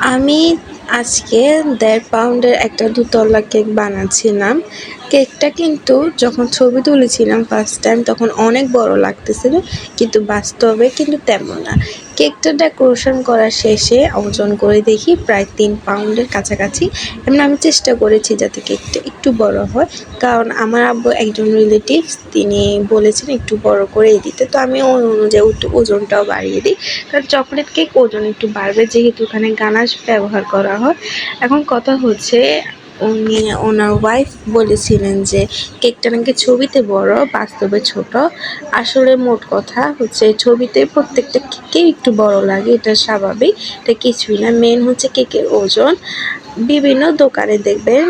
আমি আজকে ১.৫ পাউন্ডের একটা দোতলা কেক বানাচ্ছিলাম। কেকটা কিন্তু যখন ছবি তুলেছিলাম ফার্স্ট টাইম তখন অনেক বড় লাগতেছিল, কিন্তু বাস্তবে কিন্তু তেমন না। কেকটা ডেকোরেশন করা শেষে ওজন করে দেখি প্রায় ৩ পাউন্ডের কাছাকাছি। এমন আমি চেষ্টা করেছি যাতে কেকটা একটু বড় হয়, কারণ আমার আব্বু একজন রিলেটিভস তিনি বলেছেন একটু বড় করেই দিতে। তো আমি ওই অনুযায়ী একটু ওজনটাও বাড়িয়ে দিই, কারণ চকলেট কেক ওজন একটু বাড়বে যেহেতু ওখানে গানাশ ব্যবহার করা হয়। এখন কথা হচ্ছে ওনার ওয়াইফ বলেছিলেন যে কেকটা নাকি ছবিতে বড় বাস্তবে ছোট। আসলে মোট কথা হচ্ছে ছবিতে প্রত্যেকটা কেকেই একটু বড় লাগে, এটা স্বাভাবিক, এটা কিছুই না। মেন হচ্ছে কেকের ওজন। বিভিন্ন দোকানে দেখবেন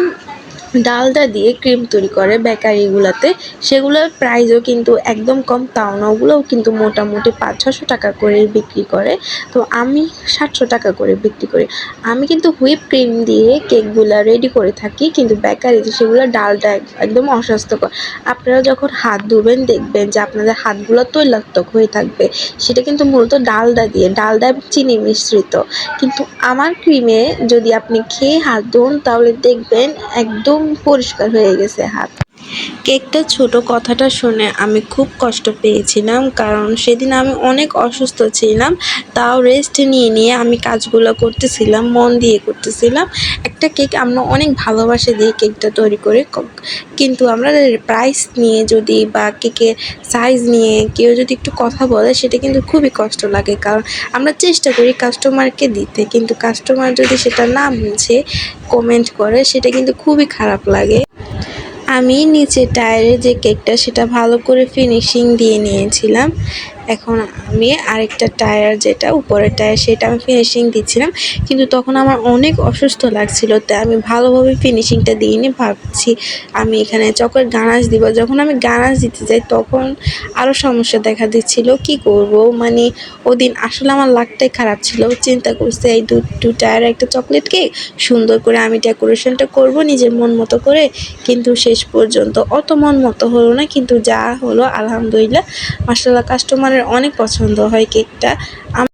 ডালডা দিয়ে ক্রিম তৈরি করে বেকারিগুলোতে, সেগুলোর প্রাইসও কিন্তু একদম কম তাও না, ওগুলোও কিন্তু মোটামুটি ৫০০-৬০০ টাকা করেই বিক্রি করে। তো আমি ৭০০ টাকা করে বিক্রি করি। আমি কিন্তু হুইপ ক্রিম দিয়ে কেকগুলা রেডি করে থাকি, কিন্তু বেকারিতে সেগুলো ডালডা একদম অস্বাস্থ্যকর। আপনারা যখন হাত ধুবেন দেখবেন যে আপনাদের হাতগুলো তৈলাক্তক হয়ে থাকবে, সেটা কিন্তু মূলত ডালডা দিয়ে, ডালডা এবং চিনি মিশ্রিত। কিন্তু আমার ক্রিমে যদি আপনি খেয়ে হাত ধোন তাহলে দেখবেন একদম পরিষ্কার হয়ে গেছে হাত। কেকটা ছোট কথাটা শুনে আমি খুব কষ্ট পেয়েছিলাম, কারণ সেদিন আমি অনেক অসুস্থ ছিলাম। তাও রেস্ট নিয়ে আমি কাজগুলো করতেছিলাম, মন দিয়ে করতেছিলাম। একটা কেক আমরা অনেক ভালোবাসা দিয়ে কেকটা তৈরি করি, কিন্তু আমরা প্রাইস নিয়ে যদি বা কেকের সাইজ নিয়ে কেউ যদি একটু কথা বলে সেটা কিন্তু খুবই কষ্ট লাগে, কারণ আমরা চেষ্টা করি কাস্টমারকে দিতে, কিন্তু কাস্টমার যদি সেটা না বুঝে কমেন্ট করে সেটা কিন্তু খুবই খারাপ লাগে। আমি নিচের টায়ারে যে কেকটা সেটা ভালো করে ফিনিশিং দিয়ে নিয়েছিলাম। এখন আমি আরেকটা টায়ার যেটা উপরের টায়ার সেটা আমি ফিনিশিং দিচ্ছিলাম, কিন্তু তখন আমার অনেক অসুস্থ লাগছিল তাই আমি ভালোভাবে ফিনিশিংটা দিইনি। ভাবছি আমি এখানে চকের গানাশ দিব, যখন আমি গানাশ দিতে যাই তখন আরও সমস্যা দেখা দিচ্ছিল। কি করব, মানে ওদিন আসলে আমার লাকটাই খারাপ ছিল। চিন্তা করছি এই দু টায়ার একটা চকলেট কেক সুন্দর করে আমি ডেকোরেশনটা করব নিজের মন মতো করে, কিন্তু শেষ পর্যন্ত অত মন মতো হলো না। কিন্তু যা হলো আলহামদুলিল্লাহ, মাশাআল্লাহ কাস্টমারের অনেক পছন্দ হয় কেকটা।